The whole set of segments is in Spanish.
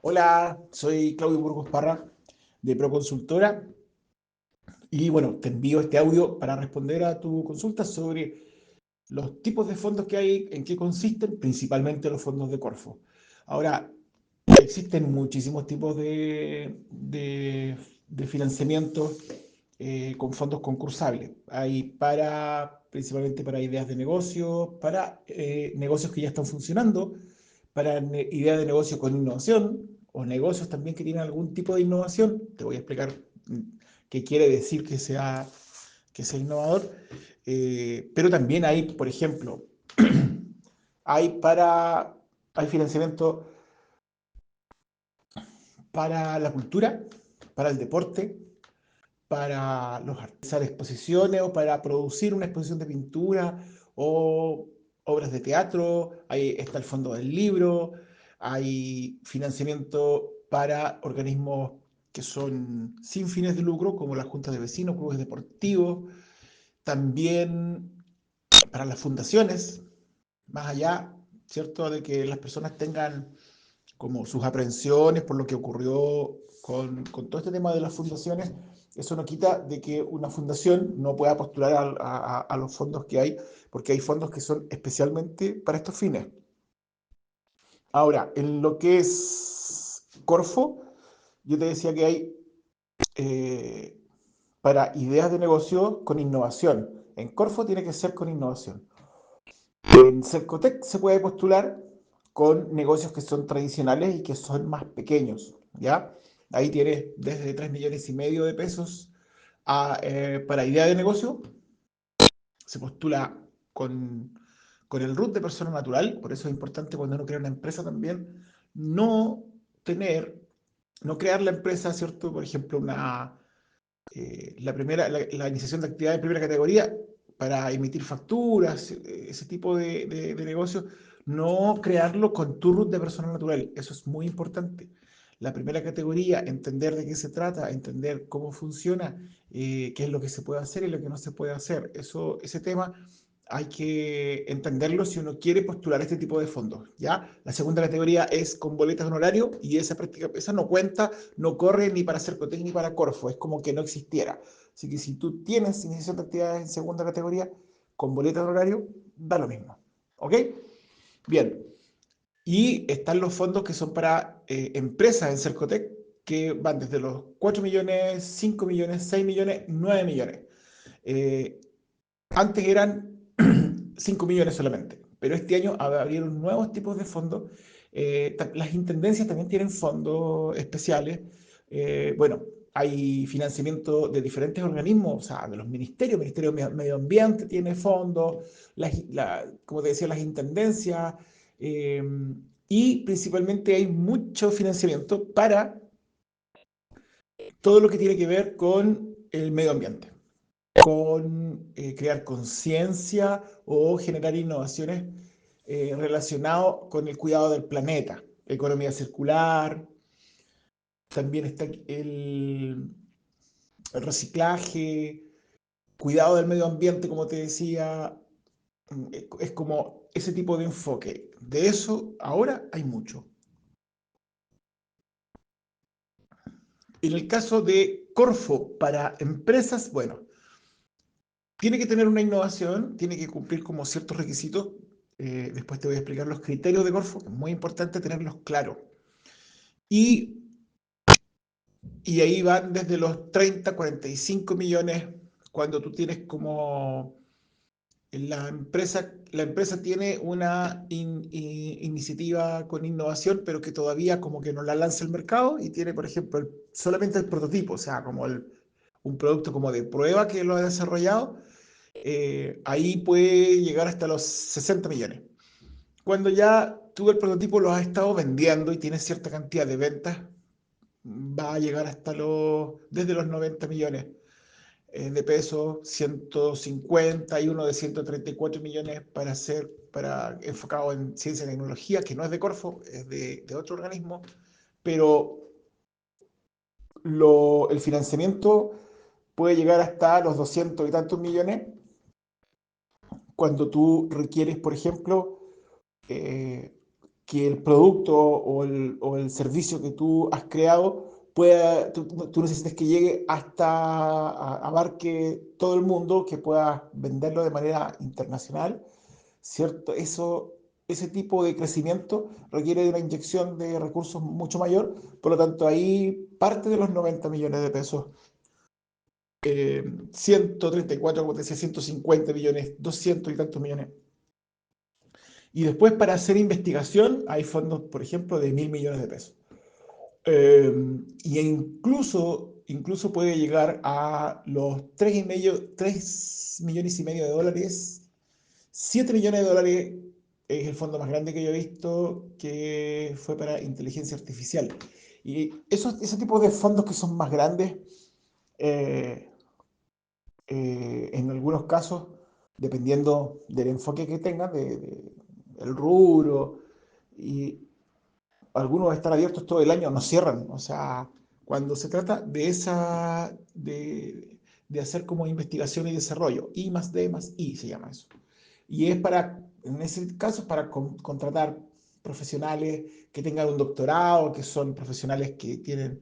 Hola, soy Claudio Burgos Parra de Proconsultora y bueno, te envío este audio para responder a tu consulta sobre los tipos de fondos que hay, en qué consisten, principalmente los fondos de Corfo. Ahora, existen muchísimos tipos de financiamiento con fondos concursables. Hay principalmente para ideas de negocio, para negocios que ya están funcionando, para ideas de negocio con innovación o negocios también que tienen algún tipo de innovación. Te voy a explicar qué quiere decir que sea innovador. Pero también hay, por ejemplo, hay para hay financiamiento para la cultura, para el deporte, para los realizar exposiciones o para producir una exposición de pintura o obras de teatro. Ahí está el fondo del libro, hay financiamiento para organismos que son sin fines de lucro, como las juntas de vecinos, clubes deportivos, también para las fundaciones, más allá, ¿cierto?, de que las personas tengan como sus aprensiones por lo que ocurrió con todo este tema de las fundaciones. Eso no quita de que una fundación no pueda postular a los fondos que hay, porque hay fondos que son especialmente para estos fines. Ahora, en lo que es Corfo, yo te decía que hay eh, para ideas de negocio con innovación. En Corfo tiene que ser con innovación. En Cercotec se puede postular con negocios que son tradicionales y que son más pequeños, ¿ya? Ahí tienes desde 3,5 millones de pesos para idea de negocio. Se postula con, con el RUT de persona natural. Por eso es importante cuando uno crea una empresa también no tener, no crear la empresa, ¿cierto? Por ejemplo, la iniciación de actividades de primera categoría para emitir facturas, ese tipo de negocios, no crearlo con tu RUT de persona natural. Eso es muy importante. La primera categoría, entender de qué se trata, entender cómo funciona, qué es lo que se puede hacer y lo que no se puede hacer. Ese tema hay que entenderlo si uno quiere postular este tipo de fondos, ¿ya? La segunda categoría es con boletas de honorario y esa no cuenta, no corre ni para Cercotec ni para Corfo, es como que no existiera. Así que si tú tienes iniciación de actividades en segunda categoría con boletas de honorario, da lo mismo, ¿ok? Bien, y están los fondos que son para empresas en Cercotec, que van desde los 4 millones, 5 millones, 6 millones, 9 millones. Eh, Antes eran 5 millones solamente, pero este año abrieron nuevos tipos de fondos. Las intendencias también tienen fondos especiales. Bueno, hay financiamiento de diferentes organismos, o sea, de los ministerios. El Ministerio de Medio Ambiente tiene fondos, como te decía, las intendencias, eh, y principalmente hay mucho financiamiento para todo lo que tiene que ver con el medio ambiente, con crear conciencia o generar innovaciones relacionadas con el cuidado del planeta, economía circular, también está el reciclaje, cuidado del medio ambiente, como te decía. Es como ese tipo de enfoque. De eso ahora hay mucho. En el caso de Corfo para empresas, bueno, tiene que tener una innovación, tiene que cumplir como ciertos requisitos. Después te voy a explicar los criterios de Corfo, que es muy importante tenerlos claros. Y, y ahí van desde los 30, 45 millones, cuando tú tienes como la empresa tiene una iniciativa con innovación, pero que todavía como que no la lanza al mercado y tiene, por ejemplo, solamente el prototipo, o sea, como un producto como de prueba que lo ha desarrollado. Ahí puede llegar hasta los 60 millones. Cuando ya tú el prototipo lo has estado vendiendo y tienes cierta cantidad de ventas, va a llegar desde los 90 millones de pesos, 150 y uno de 134 millones enfocado en ciencia y tecnología, que no es de Corfo, es de otro organismo, pero el financiamiento puede llegar hasta los 200 y tantos millones cuando tú requieres, por ejemplo, eh, que el producto o el servicio que tú has creado tú necesites que llegue hasta abarque todo el mundo, que puedas venderlo de manera internacional, ¿cierto? Ese tipo de crecimiento requiere de una inyección de recursos mucho mayor, por lo tanto ahí parte de los 90 millones de pesos, 134, como te decía, 150 millones, 200 y tantos millones. Y después para hacer investigación hay fondos, por ejemplo, de 1.000 millones de pesos. Eh, y incluso puede llegar a los 3,5 millones de dólares. 7 millones de dólares es el fondo más grande que yo he visto, que fue para inteligencia artificial. Y ese tipo de fondos que son más grandes, eh, en algunos casos, dependiendo del enfoque que tengan, el rubro, y algunos están abiertos todo el año, no cierran. O sea, cuando se trata de hacer como investigación y desarrollo, I más D más I se llama eso. Y es para, en ese caso, para contratar profesionales que tengan un doctorado, que son profesionales que tienen,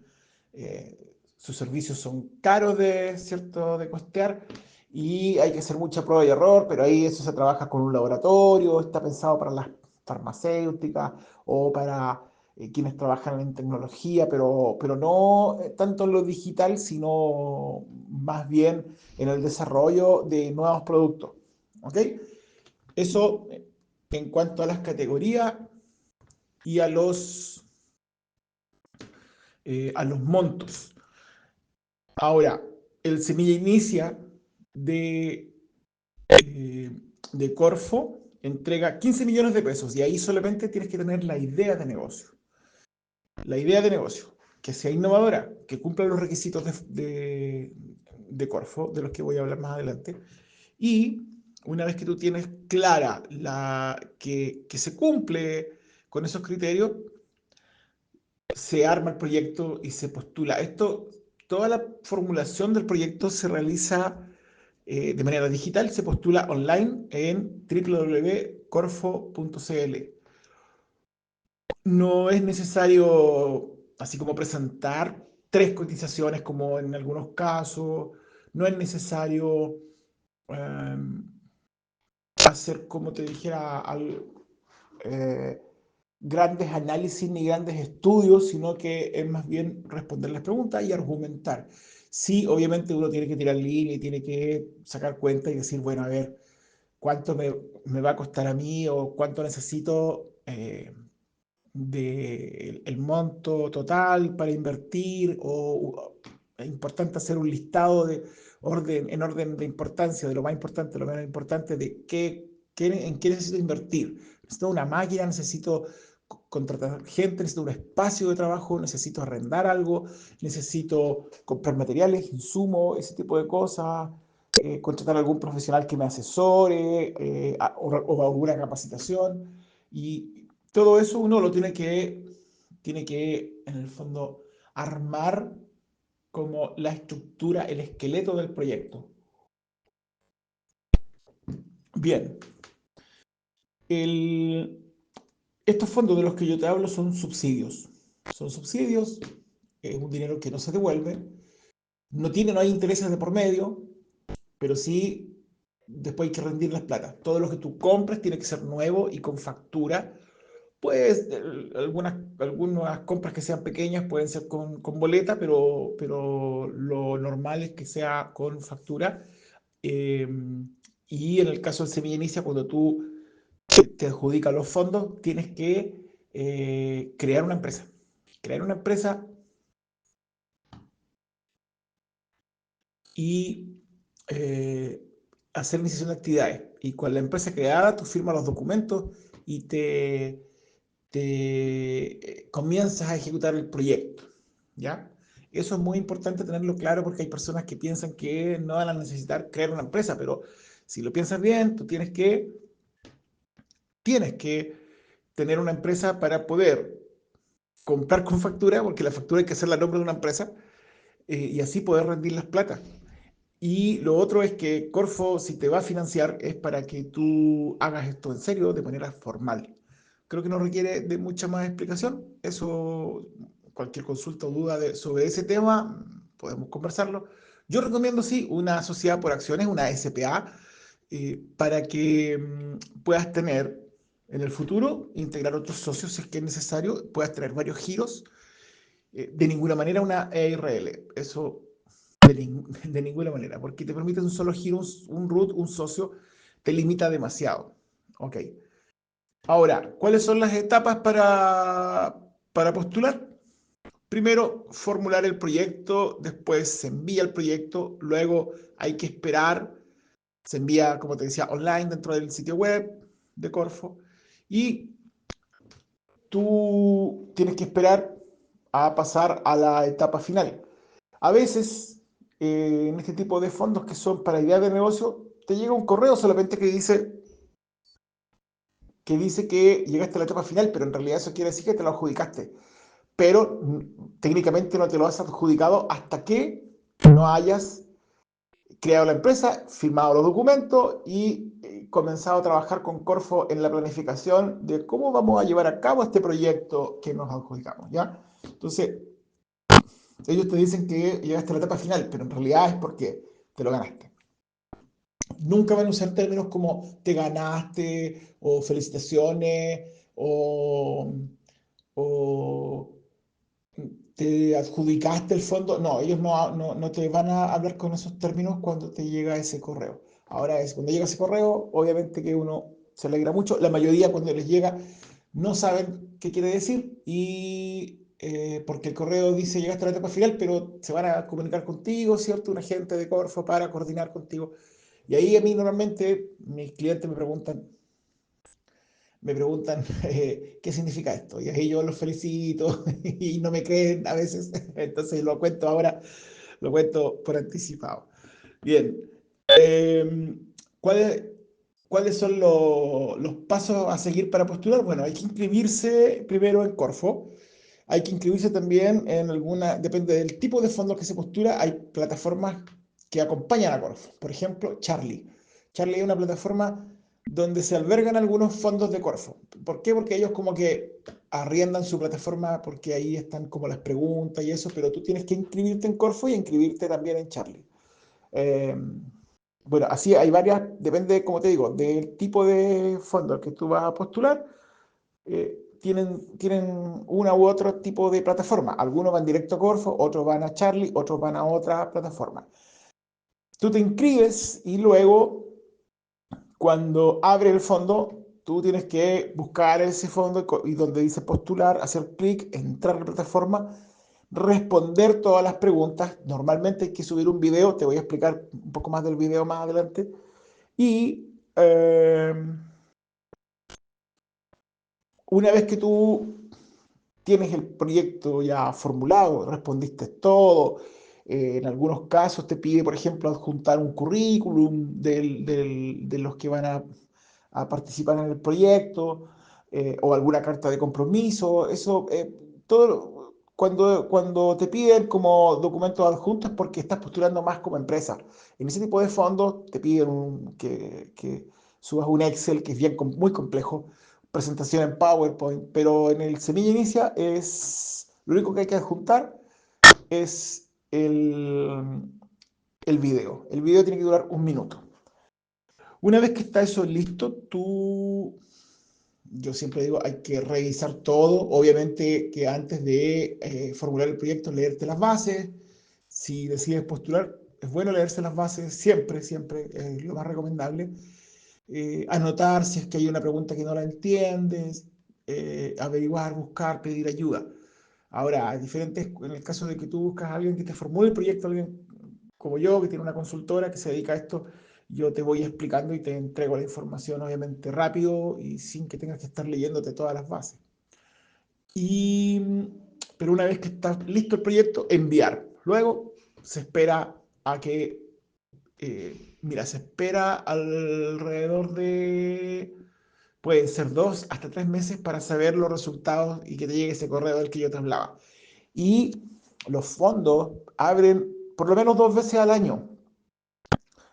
sus servicios son caros ¿cierto?, de costear, y hay que hacer mucha prueba y error, pero ahí eso se trabaja con un laboratorio, está pensado para las farmacéuticas o para quienes trabajan en tecnología, pero no tanto en lo digital, sino más bien en el desarrollo de nuevos productos. ¿Ok? Eso en cuanto a las categorías y a los montos. Ahora, el Semilla Inicia de, eh, de Corfo entrega 15 millones de pesos y ahí solamente tienes que tener la idea de negocio. La idea de negocio, que sea innovadora, que cumpla los requisitos de Corfo, de los que voy a hablar más adelante. Y una vez que tú tienes clara que se cumple con esos criterios, se arma el proyecto y se postula. Toda la formulación del proyecto se realiza de manera digital, se postula online en www.corfo.cl. No es necesario, así como presentar 3 cotizaciones como en algunos casos, no es necesario eh, hacer, como te dijera, eh, grandes análisis ni grandes estudios, sino que es más bien responder las preguntas y argumentar. Sí, obviamente uno tiene que tirar línea y tiene que sacar cuenta y decir, bueno, a ver, ¿cuánto me va a costar a mí o cuánto necesito de el monto total para invertir? Es importante hacer un listado en orden de importancia, de lo más importante, lo menos importante, de en qué necesito invertir. Necesito una máquina, necesito contratar gente, necesito un espacio de trabajo, necesito arrendar algo, necesito comprar materiales, insumos, ese tipo de cosas, contratar algún profesional que me asesore, o alguna capacitación. Y todo eso uno lo tiene que, en el fondo, armar como la estructura, el esqueleto del proyecto. Bien, el, estos fondos de los que yo te hablo son subsidios. Son subsidios, es un dinero que no se devuelve, no hay intereses de por medio, pero sí después hay que rendir las plata. Todo lo que tú compras tiene que ser nuevo y con factura. Pues algunas compras que sean pequeñas pueden ser con boleta, pero lo normal es que sea con factura. Eh, y en el caso del Semilla Inicia, cuando tú te adjudicas los fondos, tienes que crear una empresa. Crear una empresa y eh, hacer iniciación de actividades. Y con la empresa creada, tú firmas los documentos y te comienzas a ejecutar el proyecto, ¿ya? Eso es muy importante tenerlo claro porque hay personas que piensan que no van a necesitar crear una empresa, pero si lo piensas bien, tú tienes que tener una empresa para poder comprar con factura, porque la factura hay que hacerla a nombre de una empresa, y así poder rendir las plata. Y lo otro es que Corfo, si te va a financiar, es para que tú hagas esto en serio, de manera formal. creo que no requiere de mucha más explicación. Eso, cualquier consulta o duda sobre ese tema, podemos conversarlo. Yo recomiendo, sí, una sociedad por acciones, una SPA, para que puedas tener en el futuro, integrar otros socios si es que es necesario, puedas tener varios giros. De ninguna manera una EIRL, eso de ninguna manera, porque te permite un solo giro, un root, un socio, te limita demasiado. Ok. Ahora, ¿cuáles son las etapas para postular? Primero, formular el proyecto, después se envía el proyecto, luego hay que esperar, se envía, como te decía, online dentro del sitio web de Corfo, y tú tienes que esperar a pasar a la etapa final. A veces, en este tipo de fondos que son para ideas de negocio, te llega un correo solamente que llegaste a la etapa final, pero en realidad eso quiere decir que te lo adjudicaste. Pero técnicamente no te lo has adjudicado hasta que no hayas creado la empresa, firmado los documentos y comenzado a trabajar con Corfo en la planificación de cómo vamos a llevar a cabo este proyecto que nos adjudicamos, ¿ya? Entonces, ellos te dicen que llegaste a la etapa final, pero en realidad es porque te lo ganaste. Nunca van a usar términos como te ganaste o felicitaciones o te adjudicaste el fondo. No, ellos no te van a hablar con esos términos cuando te llega ese correo. Ahora es, cuando llega ese correo, obviamente que uno se alegra mucho. La mayoría cuando les llega no saben qué quiere decir y porque el correo dice llegaste a la etapa final, pero se van a comunicar contigo, ¿cierto? Un agente de Corfo para coordinar contigo. Y ahí a mí normalmente mis clientes me preguntan qué significa esto. Y ahí yo los felicito y no me creen a veces. Entonces lo cuento ahora, lo cuento por anticipado. Bien. Eh, ¿cuáles, ¿Cuáles son los pasos a seguir para postular? Bueno, hay que inscribirse primero en Corfo. Hay que inscribirse también en alguna, depende del tipo de fondo que se postula, hay plataformas que acompañan a Corfo. Por ejemplo, Charlie. Charlie es una plataforma donde se albergan algunos fondos de Corfo. ¿Por qué? Porque ellos como que arriendan su plataforma porque ahí están como las preguntas y eso, pero tú tienes que inscribirte en Corfo y inscribirte también en Charlie. Eh, bueno, así hay varias, depende, como te digo, del tipo de fondo al que tú vas a postular tienen una u otro tipo de plataforma. Algunos van directo a Corfo, otros van a Charlie, otros van a otra plataforma. Tú te inscribes y luego, cuando abre el fondo, tú tienes que buscar ese fondo y donde dice postular, hacer clic, entrar a la plataforma, responder todas las preguntas. Normalmente hay que subir un video, te voy a explicar un poco más del video más adelante. Y una vez que tú tienes el proyecto ya formulado, respondiste todo. En algunos casos te pide, por ejemplo, adjuntar un currículum de los que van a participar en el proyecto o alguna carta de compromiso. Eso, cuando te piden como documentos adjuntos es porque estás postulando más como empresa. En ese tipo de fondos te piden que subas un Excel que es muy complejo, presentación en PowerPoint, pero en el Semilla Inicia es lo único que hay que adjuntar es el video. El video tiene que durar 1 minuto. Una vez que está eso listo, yo siempre digo, hay que revisar todo. Obviamente que antes de formular el proyecto, leerte las bases. Si decides postular, es bueno leerse las bases siempre, siempre es lo más recomendable. Anotar si es que hay una pregunta que no la entiendes, averiguar, buscar, pedir ayuda. Ahora, hay diferentes, en el caso de que tú buscas a alguien que te formule el proyecto, alguien como yo, que tiene una consultora que se dedica a esto, yo te voy explicando y te entrego la información obviamente rápido y sin que tengas que estar leyéndote todas las bases. Y, pero una vez que está listo el proyecto, enviar. Luego se espera a que mira, se espera alrededor de, pueden ser 2 hasta 3 meses para saber los resultados y que te llegue ese correo del que yo te hablaba. Y los fondos abren por lo menos 2 veces al año,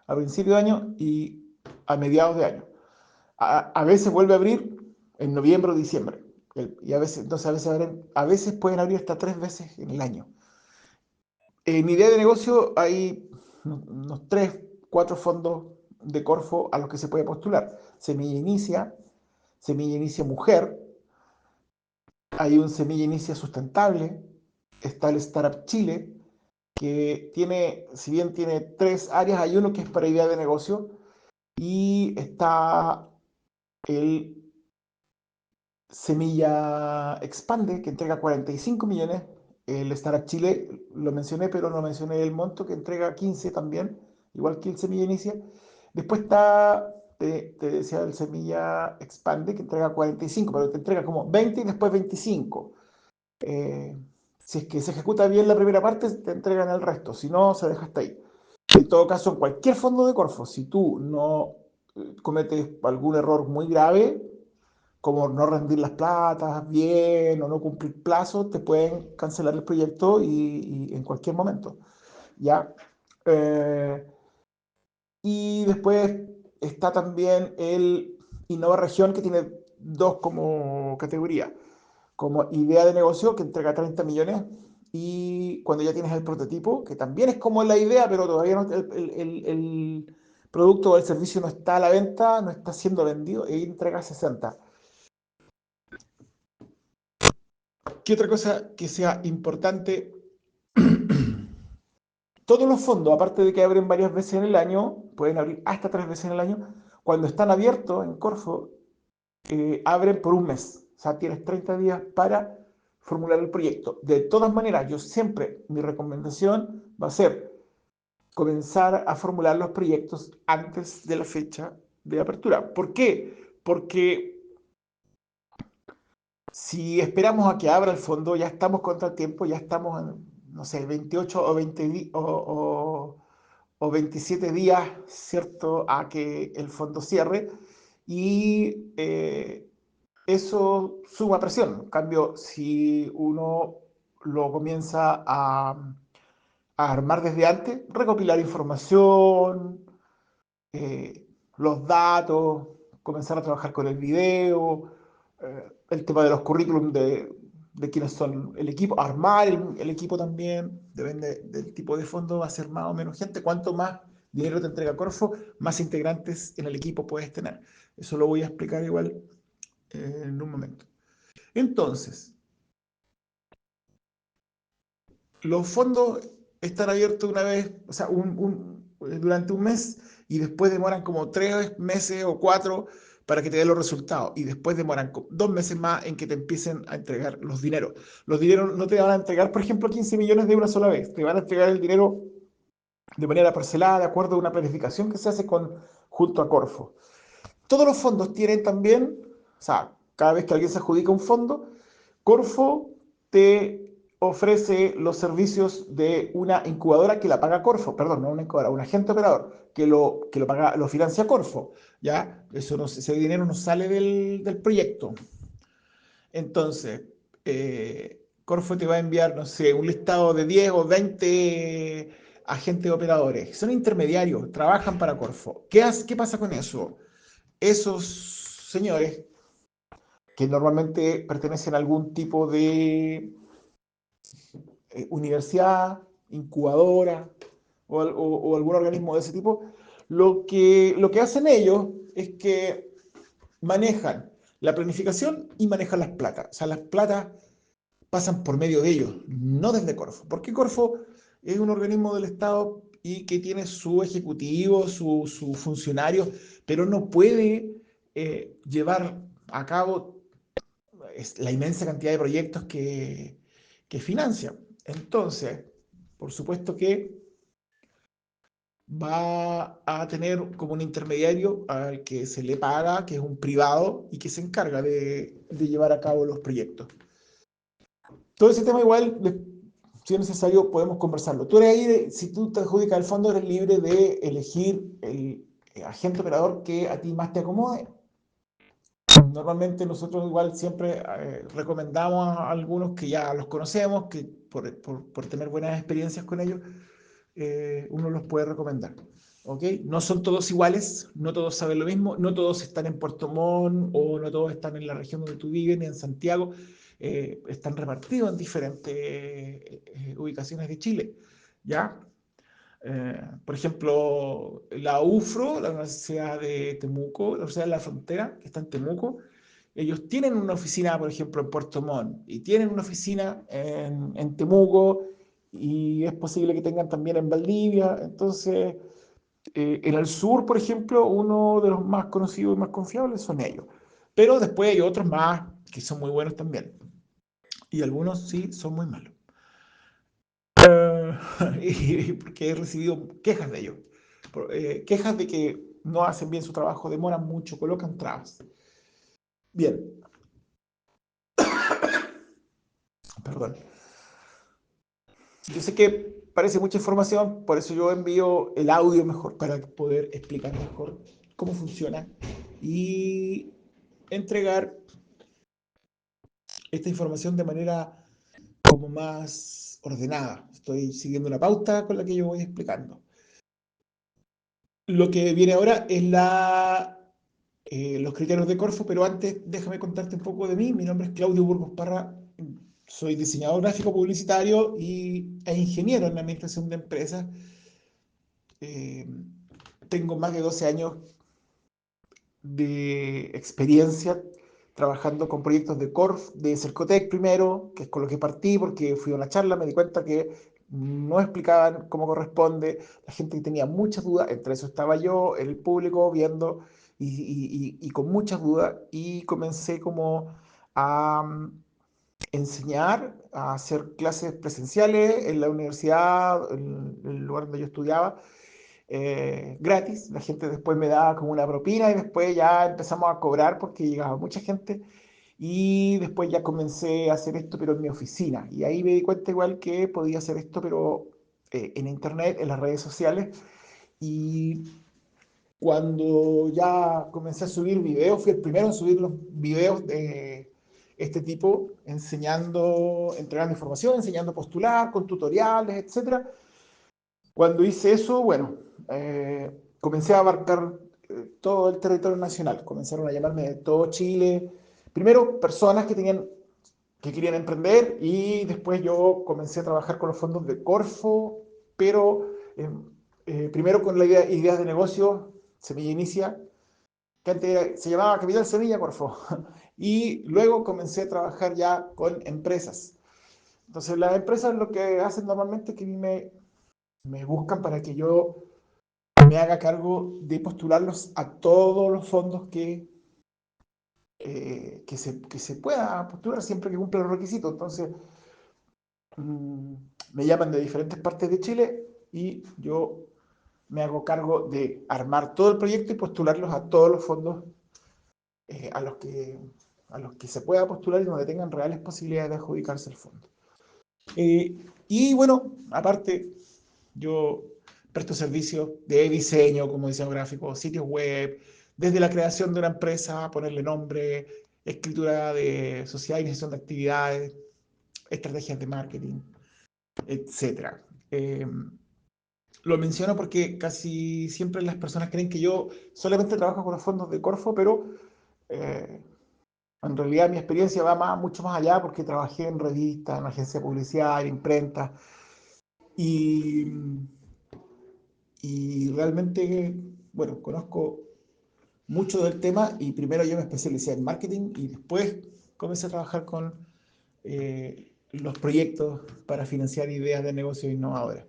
a principio de año y a mediados de año. A veces vuelve a abrir en noviembre o diciembre. Y a veces, entonces a veces pueden abrir hasta 3 veces en el año. En mi idea de negocio hay unos 3, 4 fondos de Corfo a los que se puede postular. Semilla Inicia Mujer, hay un Semilla Inicia Sustentable, está el Startup Chile, que tiene, si bien tiene 3 áreas, hay uno que es para idea de negocio y está el Semilla Expande, que entrega 45 millones. El Startup Chile lo mencioné, pero no mencioné el monto, que entrega 15 también, igual que el Semilla Inicia. Después está, te decía, el Semilla Expande, que entrega 45, pero te entrega como 20 y después 25. Eh, si es que se ejecuta bien la primera parte, te entregan el resto, si no, se deja hasta ahí. En todo caso, en cualquier fondo de Corfo, si tú no cometes algún error muy grave, como no rendir las platas bien o no cumplir plazos, te pueden cancelar el proyecto y en cualquier momento. ¿Ya? Eh, y después está también el Innova Región, que tiene dos como categorías, como idea de negocio, que entrega 30 millones, y cuando ya tienes el prototipo, que también es como la idea, pero todavía no, el producto o el servicio no está a la venta, no está siendo vendido, e entrega 60. ¿Qué otra cosa que sea importante? Todos los fondos, aparte de que abren varias veces en el año, pueden abrir hasta 3 veces en el año, cuando están abiertos en Corfo, abren por un mes. O sea, tienes 30 días para formular el proyecto. De todas maneras, yo siempre, mi recomendación va a ser comenzar a formular los proyectos antes de la fecha de apertura. ¿Por qué? Porque si esperamos a que abra el fondo, ya estamos contra el tiempo, ya estamos en, no sé, 28 o 20 o 27 días, ¿cierto?, a que el fondo cierre y eso suma presión. En cambio, si uno lo comienza a armar desde antes, recopilar información, los datos, comenzar a trabajar con el video, el tema de los currículum de quiénes son el equipo, armar el equipo también, depende del tipo de fondo, va a ser más o menos gente. Cuanto más dinero te entrega Corfo, más integrantes en el equipo puedes tener. Eso lo voy a explicar igual en un momento. Entonces, los fondos están abiertos una vez, o sea, durante un mes y después demoran como 3 meses o 4 para que te den los resultados y después demoran 2 meses más en que te empiecen a entregar los dineros. Los dineros no te van a entregar, por ejemplo, 15 millones de una sola vez, te van a entregar el dinero de manera parcelada, de acuerdo a una planificación que se hace junto a Corfo. Todos los fondos tienen también, o sea, cada vez que alguien se adjudica un fondo, Corfo te ofrece los servicios de una incubadora que la paga Corfo, perdón, no una incubadora, un agente operador que lo paga, lo financia Corfo, ¿ya? Eso no, ese dinero no sale del proyecto. Entonces, Corfo te va a enviar, no sé, un listado de 10 o 20 agentes operadores. Son intermediarios, trabajan para Corfo. ¿Qué pasa con eso? Esos señores que normalmente pertenecen a algún tipo de universidad, incubadora o algún organismo de ese tipo, lo que hacen ellos es que manejan la planificación y manejan las platas. O sea, las platas pasan por medio de ellos, no desde Corfo. Porque Corfo es un organismo del Estado y que tiene su ejecutivo, su funcionario, pero no puede llevar a cabo la inmensa cantidad de proyectos que financia. Entonces, por supuesto que va a tener como un intermediario al que se le paga, que es un privado y que se encarga de llevar a cabo los proyectos. Todo ese tema igual, si es necesario, podemos conversarlo. Tú eres ahí, si tú te adjudicas el fondo, eres libre de elegir el agente operador que a ti más te acomode. Normalmente nosotros igual siempre recomendamos a algunos que ya los conocemos, que por tener buenas experiencias con ellos, uno los puede recomendar. ¿ok? No son todos iguales, no todos saben lo mismo, no todos están en Puerto Montt o no todos están en la región donde tú vives, ni en Santiago, están repartidos en diferentes ubicaciones de Chile, ¿ya? Por ejemplo, la UFRO, la Universidad de Temuco, la Universidad de la Frontera, que está en Temuco, ellos tienen una oficina, por ejemplo, en Puerto Montt y tienen una oficina en Temuco y es posible que tengan también en Valdivia. Entonces, en el sur, por ejemplo, uno de los más conocidos y más confiables son ellos. Pero después hay otros más que son muy buenos también. Y algunos sí son muy malos. Y porque he recibido quejas de ellos. Quejas de que no hacen bien su trabajo, demoran mucho, colocan trabas. Bien, perdón. Yo sé que parece mucha información, por eso yo envío el audio mejor para poder explicar mejor cómo funciona y entregar esta información de manera como más ordenada. Estoy siguiendo una pauta con la que yo voy explicando. Lo que viene ahora es los criterios de Corfo, pero antes déjame contarte un poco de mí. Mi nombre es Claudio Burgos Parra, soy diseñador gráfico publicitario e ingeniero en administración de empresas. Eh, Tengo más de 12 años de experiencia trabajando con proyectos de Corf, de Cercotec primero, que es con lo que partí porque fui a una charla, me di cuenta que no explicaban cómo corresponde, la gente tenía muchas dudas, entre eso estaba yo, el público viendo y con muchas dudas y comencé como a enseñar, a hacer clases presenciales en la universidad, en el lugar donde yo estudiaba, gratis. La gente después me daba como una propina y después ya empezamos a cobrar porque llegaba mucha gente y después ya comencé a hacer esto pero en mi oficina y ahí me di cuenta igual que podía hacer esto pero en internet, en las redes sociales y cuando ya comencé a subir videos, fui el primero en subir los videos de este tipo, enseñando, entregando información, enseñando a postular, con tutoriales, etcétera. Cuando hice eso, bueno, comencé a abarcar todo el territorio nacional. Comenzaron a llamarme de todo Chile. Primero, personas que querían emprender y después yo comencé a trabajar con los fondos de Corfo, pero primero con la idea, ideas de negocio, Semilla Inicia, que antes se llamaba Capital Semilla Corfo. Y luego comencé a trabajar ya con empresas. Entonces, las empresas lo que hacen normalmente es que me buscan para que yo me haga cargo de postularlos a todos los fondos que se pueda postular siempre que cumpla los requisitos. Entonces, mmm, me llaman de diferentes partes de Chile y yo me hago cargo de armar todo el proyecto y postularlos a todos los fondos eh, a, los que, a los que se pueda postular y donde tengan reales posibilidades de adjudicarse el fondo. Y bueno, aparte, yo presto servicios de diseño, como diseño gráfico, sitios web, desde la creación de una empresa, ponerle nombre, escritura de sociedad y gestión de actividades, estrategias de marketing, etcétera. Lo menciono porque casi siempre las personas creen que yo solamente trabajo con los fondos de Corfo, pero eh, en realidad mi experiencia va mucho más allá porque trabajé en revistas, en agencia de publicidad, en imprenta y, y realmente, bueno, conozco mucho del tema y primero yo me especialicé en marketing y después comencé a trabajar con los proyectos para financiar ideas de negocio innovadoras.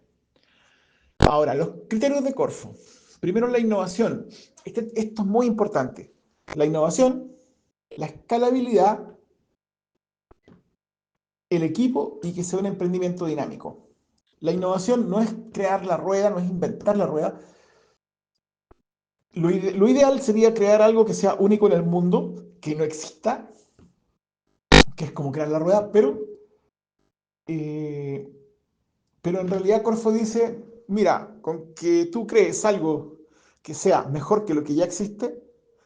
Ahora, los criterios de Corfo. Primero, la innovación. Esto es muy importante. La innovación, la escalabilidad, el equipo y que sea un emprendimiento dinámico. La innovación no es crear la rueda, no es inventar la rueda. Lo ideal sería crear algo que sea único en el mundo, que no exista, que es como crear la rueda, eh, pero en realidad Corfo dice, mira, con que tú crees algo que sea mejor que lo que ya existe,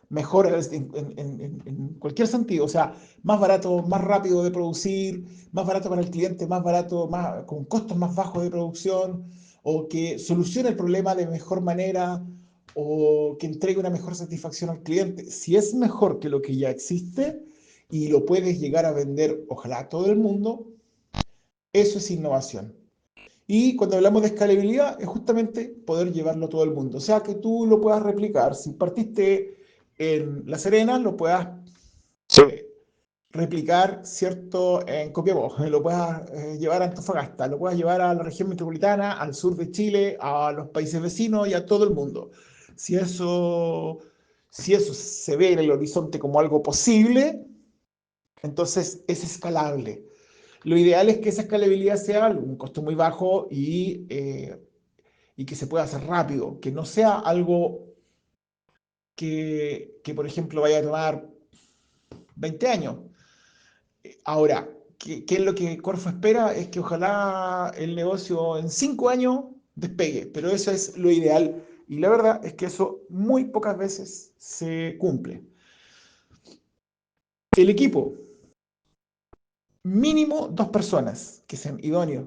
mejor en cualquier sentido, o sea, más barato, más rápido de producir, más barato para el cliente, más barato, con costos más bajos de producción, o que solucione el problema de mejor manera, o que entregue una mejor satisfacción al cliente. Si es mejor que lo que ya existe y lo puedes llegar a vender, ojalá a todo el mundo, eso es innovación. Y cuando hablamos de escalabilidad, es justamente poder llevarlo a todo el mundo. O sea, que tú lo puedas replicar. Si partiste en La Serena, lo puedas eh, replicar, ¿cierto?, en Copiapó, lo puedas llevar a Antofagasta, lo puedas llevar a la región metropolitana, al sur de Chile, a los países vecinos y a todo el mundo. Si eso, si eso se ve en el horizonte como algo posible, entonces es escalable. Lo ideal es que esa escalabilidad sea un costo muy bajo y que se pueda hacer rápido, que no sea algo por ejemplo, vaya a tomar 20 años. Ahora, ¿qué es lo que Corfo espera? Es que ojalá el negocio en 5 años despegue, pero eso es lo ideal. Y la verdad es que eso muy pocas veces se cumple. El equipo, mínimo 2 personas que sean idóneos,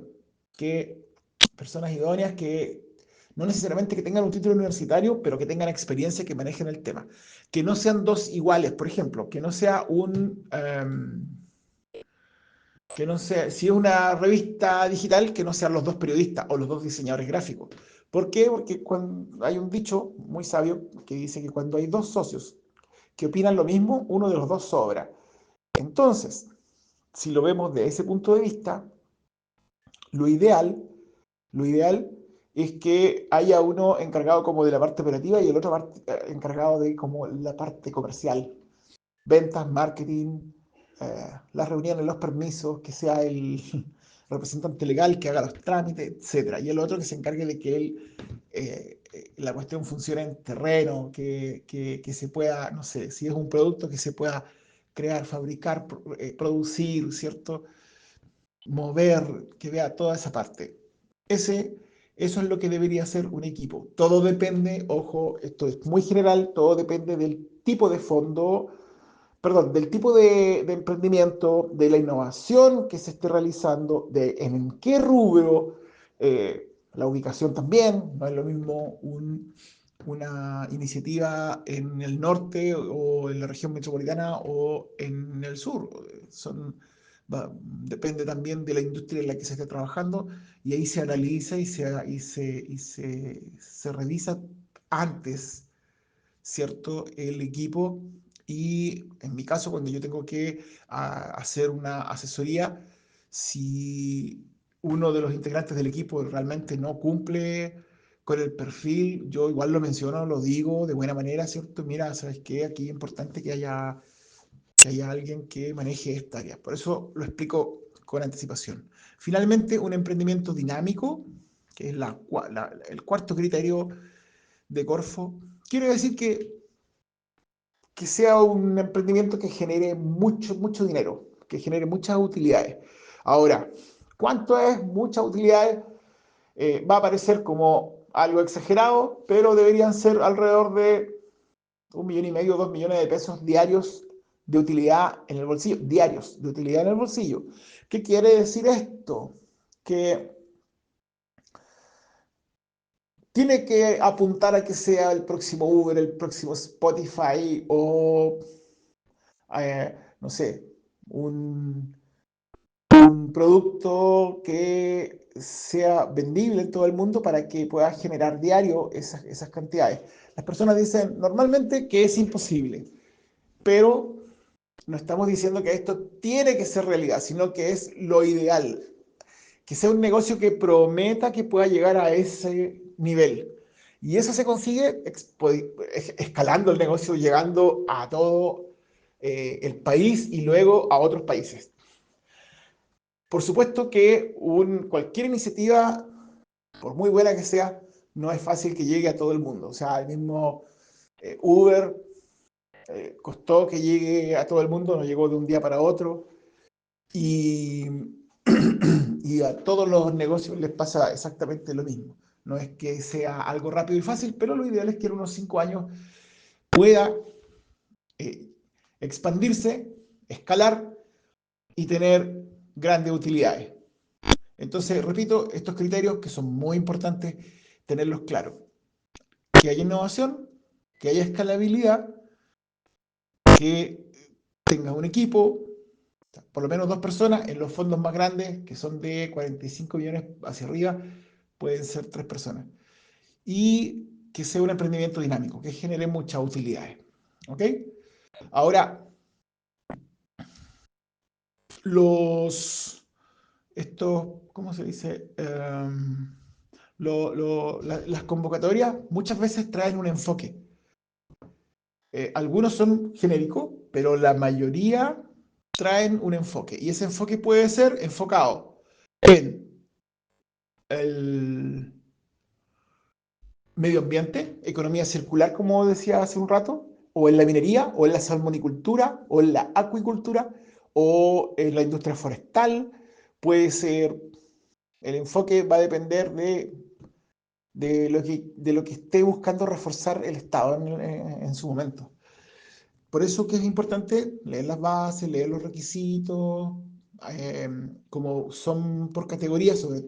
que personas idóneas que no necesariamente que tengan un título universitario, pero que tengan experiencia, que manejen el tema. Que no sean dos iguales, por ejemplo, que no sea que no sea, si es una revista digital, que no sean los dos periodistas o los dos diseñadores gráficos. ¿Por qué? Porque cuando hay un dicho muy sabio que dice que cuando hay dos socios que opinan lo mismo, uno de los dos sobra. Entonces, si lo vemos de ese punto de vista, lo ideal, lo ideal es que haya uno encargado como de la parte operativa y el otro encargado de como la parte comercial, ventas, marketing, las reuniones, los permisos, que sea el representante legal que haga los trámites, etcétera. Y el otro que se encargue de que la cuestión funcione en terreno, que se pueda, no sé, si es un producto que se pueda crear, fabricar, producir, ¿cierto? Mover, que vea toda esa parte. Ese, eso es lo que debería ser un equipo. Todo depende, ojo, esto es muy general, todo depende del tipo de fondo, perdón, del tipo de emprendimiento, de la innovación que se esté realizando, de en qué rubro, la ubicación también, no es lo mismo una iniciativa en el norte o en la región metropolitana o en el sur. Depende también de la industria en la que se esté trabajando y ahí se analiza y se revisa antes, ¿cierto?, el equipo. Y en mi caso, cuando yo tengo que hacer una asesoría, si uno de los integrantes del equipo realmente no cumple con el perfil, yo igual lo menciono, lo digo de buena manera, ¿cierto? Mira, ¿sabes qué? Aquí es importante que haya alguien que maneje esta área. Por eso lo explico con anticipación. Finalmente, un emprendimiento dinámico, que es el cuarto criterio de Corfo, quiere decir que sea un emprendimiento que genere mucho, mucho dinero, que genere muchas utilidades. Ahora, ¿cuánto es muchas utilidades? Va a parecer como algo exagerado, pero deberían ser alrededor de 1,5 millones, 2 millones de pesos diarios de utilidad en el bolsillo, diarios de utilidad en el bolsillo. ¿Qué quiere decir esto? Que tiene que apuntar a que sea el próximo Uber, el próximo Spotify o no sé, un, un producto que sea vendible en todo el mundo para que pueda generar diario esas cantidades. Las personas dicen normalmente que es imposible, pero no estamos diciendo que esto tiene que ser realidad, sino que es lo ideal, que sea un negocio que prometa que pueda llegar a ese nivel. Y eso se consigue escalando el negocio, llegando a todo el país y luego a otros países. Por supuesto que cualquier iniciativa, por muy buena que sea, no es fácil que llegue a todo el mundo. O sea, el mismo Uber costó que llegue a todo el mundo, no llegó de un día para otro. Y, y a todos los negocios les pasa exactamente lo mismo. No es que sea algo rápido y fácil, pero lo ideal es que en unos 5 años pueda eh, expandirse, escalar y tener grandes utilidades. Entonces, repito, estos criterios que son muy importantes tenerlos claros. Que haya innovación, que haya escalabilidad, que tenga un equipo, por lo menos 2 personas. En los fondos más grandes, que son de 45 millones hacia arriba, pueden ser 3 personas. Y que sea un emprendimiento dinámico, que genere muchas utilidades. ¿Ok? Ahora, estos, ¿cómo se dice? Las convocatorias muchas veces traen un enfoque. Algunos son genéricos, pero la mayoría traen un enfoque. Y ese enfoque puede ser enfocado en el medio ambiente, economía circular, como decía hace un rato, o en la minería, o en la salmonicultura, o en la acuicultura, o en la industria forestal. Puede ser, el enfoque va a depender de lo que esté buscando reforzar el Estado en su momento. Por eso que es importante leer las bases, leer los requisitos, eh, como son por categorías, sobre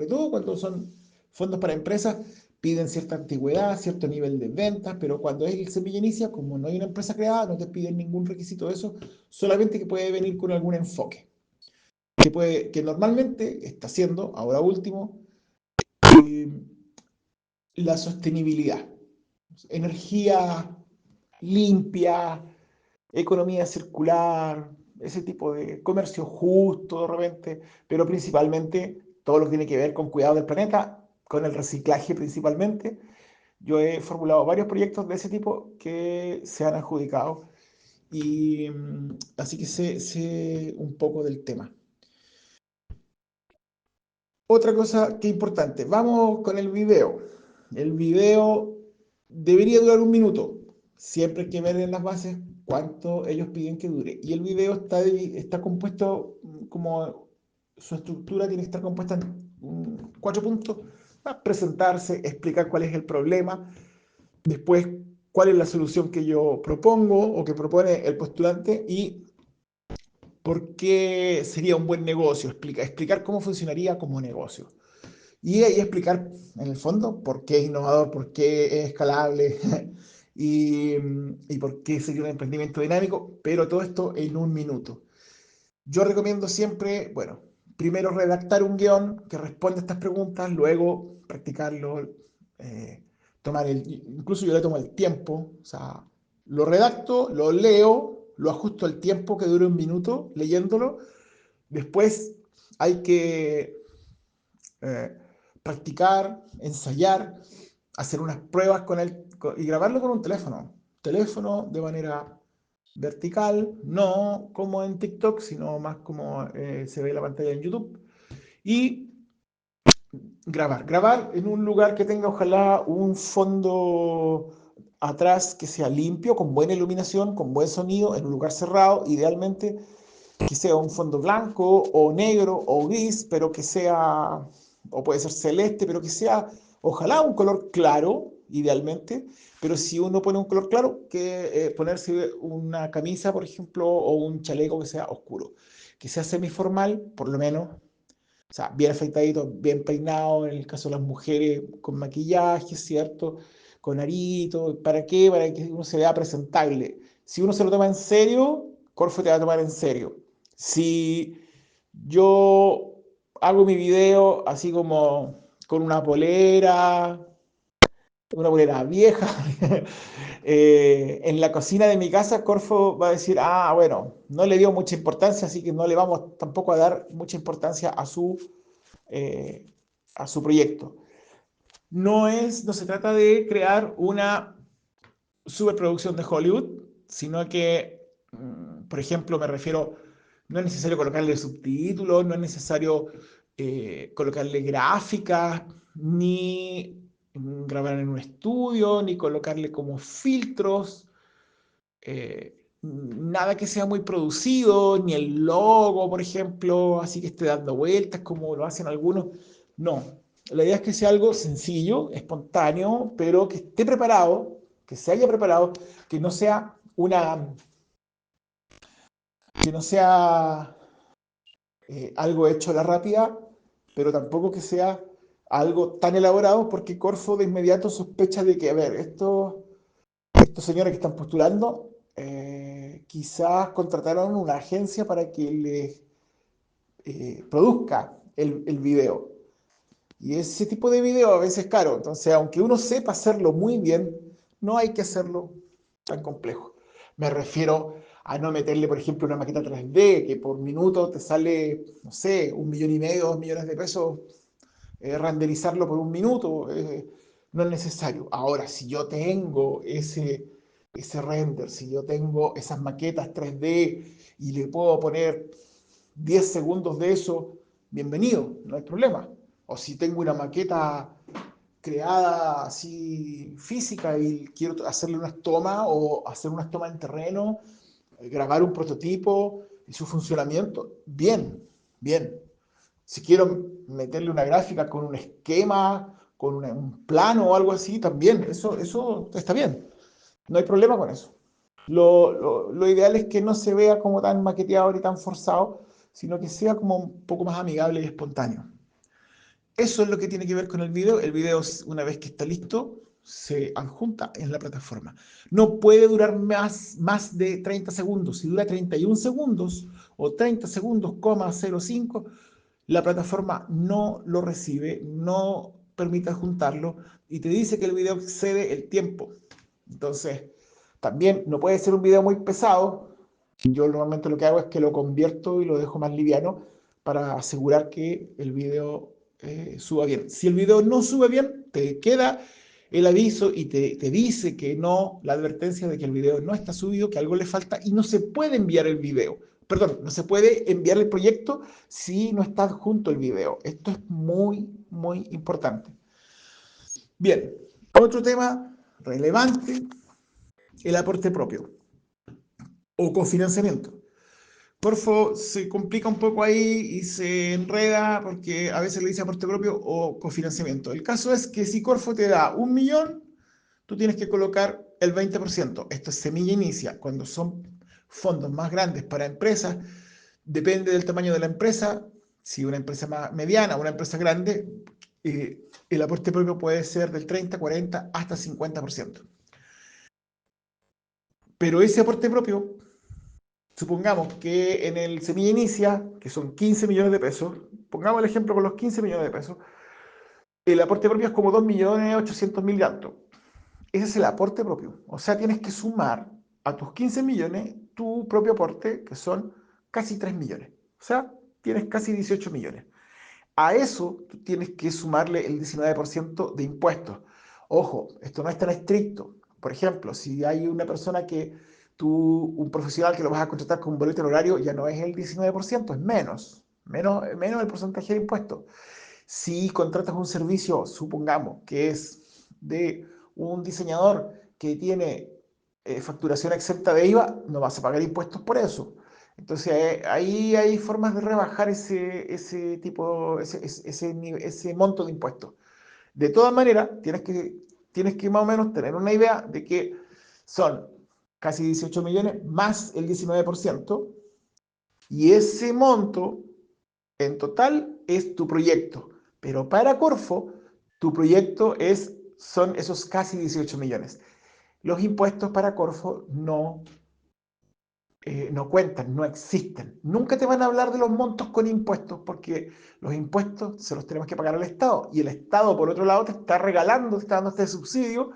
todo cuando son fondos para empresas, piden cierta antigüedad, cierto nivel de ventas, pero cuando es el Semilla Inicia, como no hay una empresa creada, no te piden ningún requisito de eso, solamente que puede venir con algún enfoque, que normalmente está haciendo, ahora último, eh, la sostenibilidad, energía limpia, economía circular, ese tipo de comercio justo de repente, pero principalmente todo lo que tiene que ver con cuidado del planeta, con el reciclaje principalmente. Yo he formulado varios proyectos de ese tipo que se han adjudicado y así que sé un poco del tema. Otra cosa que es importante, vamos con el video. El video debería durar 1 minuto. Siempre hay que ver en las bases cuánto ellos piden que dure. Y el video está compuesto como su estructura tiene que estar compuesta en 4 puntos. Presentarse, explicar cuál es el problema, después cuál es la solución que yo propongo o que propone el postulante y por qué sería un buen negocio, explicar cómo funcionaría como negocio. Y ahí explicar, en el fondo, por qué es innovador, por qué es escalable y por qué sería un emprendimiento dinámico, pero todo esto en 1 minuto. Yo recomiendo siempre, bueno, primero redactar un guión que responda a estas preguntas, luego practicarlo, eh, incluso yo le tomo el tiempo, o sea, lo redacto, lo leo, lo ajusto al tiempo que dure 1 minuto leyéndolo, después hay que eh, practicar, ensayar, hacer unas pruebas y grabarlo con un teléfono. Teléfono de manera vertical, no como en TikTok, sino más como se ve la pantalla en YouTube. Y grabar en un lugar que tenga ojalá un fondo atrás que sea limpio, con buena iluminación, con buen sonido, en un lugar cerrado, idealmente que sea un fondo blanco o negro o gris, pero que sea, o puede ser celeste, pero que sea, ojalá un color claro, idealmente, pero si uno pone un color claro, que ponerse una camisa, por ejemplo, o un chaleco que sea oscuro, que sea semiformal, por lo menos, o sea, bien afeitadito, bien peinado, en el caso de las mujeres con maquillaje, ¿cierto? Con arito, ¿para qué? Para que uno se vea presentable. Si uno se lo toma en serio, Corfo te va a tomar en serio. Si yo hago mi video así como con una polera vieja, en la cocina de mi casa, Corfo va a decir, bueno, no le dio mucha importancia, así que no le vamos tampoco a dar mucha importancia eh, a su proyecto. No se trata de crear una superproducción de Hollywood, sino que, por ejemplo, me refiero, no es necesario colocarle subtítulos, no es necesario colocarle gráficas, ni grabar en un estudio, ni colocarle como filtros, nada que sea muy producido, ni el logo, por ejemplo, así que esté dando vueltas como lo hacen algunos. No, la idea es que sea algo sencillo, espontáneo, pero que esté preparado, que se haya preparado, que no sea algo hecho a la rápida, pero tampoco que sea algo tan elaborado, porque Corfo de inmediato sospecha de que, a ver, estos señores que están postulando, quizás contrataron una agencia para que les produzca el video. Y ese tipo de video a veces es caro. Entonces, aunque uno sepa hacerlo muy bien, no hay que hacerlo tan complejo. Me refiero a no meterle, por ejemplo, una maqueta 3D que por minuto te sale, no sé, 1,5 millones, 2 millones de pesos, renderizarlo por un minuto. No es necesario. Ahora, si yo tengo ese render, si yo tengo esas maquetas 3D y le puedo poner 10 segundos de eso, bienvenido, no hay problema. O si tengo una maqueta creada así física y quiero hacerle unas tomas o hacer unas tomas en terreno, grabar un prototipo y su funcionamiento, bien, bien. Si quiero meterle una gráfica con un esquema, con un plano o algo así, también, eso está bien. No hay problema con eso. Lo ideal es que no se vea como tan maqueteado ni tan forzado, sino que sea como un poco más amigable y espontáneo. Eso es lo que tiene que ver con el video. El video, una vez que está listo, se adjunta en la plataforma. No puede durar más de 30 segundos. Si dura 31 segundos o 30 segundos, 05, la plataforma no lo recibe, no permite adjuntarlo y te dice que el video excede el tiempo. Entonces, también no puede ser un video muy pesado. Yo normalmente lo que hago es que lo convierto y lo dejo más liviano para asegurar que el video suba bien. Si el video no sube bien, te queda el aviso y te dice que no, la advertencia de que el video no está subido, que algo le falta y no se puede enviar el video. Perdón, no se puede enviar el proyecto si no está adjunto el video. Esto es muy, muy importante. Bien, otro tema relevante, el aporte propio o cofinanciamiento. Corfo se complica un poco ahí y se enreda porque a veces le dice aporte propio o cofinanciamiento. El caso es que si Corfo te da 1 millón, tú tienes que colocar el 20%. Esto es semilla inicia. Cuando son fondos más grandes para empresas, depende del tamaño de la empresa. Si una empresa más mediana o una empresa grande, el aporte propio puede ser del 30, 40 hasta 50%. Pero ese aporte propio, supongamos que en el semilla inicia, que son 15 millones de pesos, pongamos el ejemplo con los 15 millones de pesos, el aporte propio es como 2.800.000 y alto. Ese es el aporte propio. O sea, tienes que sumar a tus 15 millones tu propio aporte, que son casi 3 millones. O sea, tienes casi 18 millones. A eso tú tienes que sumarle el 19% de impuestos. Ojo, esto no es tan estricto. Por ejemplo, si hay una persona que un profesional que lo vas a contratar con un boleto en horario, ya no es el 19%, es menos el porcentaje de impuestos. Si contratas un servicio, supongamos que es de un diseñador que tiene facturación exenta de IVA, no vas a pagar impuestos por eso. Entonces ahí hay formas de rebajar ese tipo, ese monto de impuestos. De todas maneras, tienes que más o menos tener una idea de que son casi 18 millones más el 19%, y ese monto en total es tu proyecto. Pero para Corfo, tu proyecto son esos casi 18 millones. Los impuestos para Corfo no cuentan, no existen. Nunca te van a hablar de los montos con impuestos porque los impuestos se los tenemos que pagar al Estado. Y el Estado, por otro lado, te está regalando, te está dando este subsidio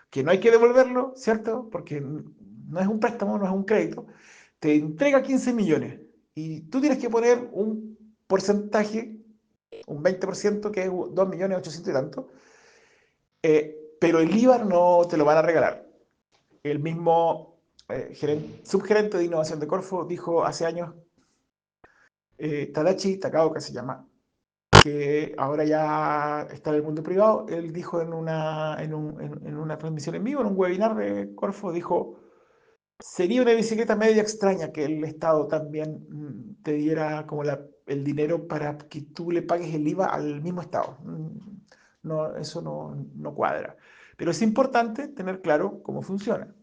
que no hay que devolverlo, ¿cierto? Porque no es un préstamo, no es un crédito. Te entrega 15 millones y tú tienes que poner un porcentaje, un 20%, que es 2.800.000 y tanto, pero el IVA no te lo van a regalar. El mismo subgerente de innovación de Corfo dijo hace años, Tadashi Takaoka se llama, que ahora ya está en el mundo privado. Él dijo en una transmisión en vivo, en un webinar de Corfo, dijo, sería una bicicleta media extraña que el Estado también te diera como el dinero para que tú le pagues el IVA al mismo Estado. No, eso no cuadra. Pero es importante tener claro cómo funciona.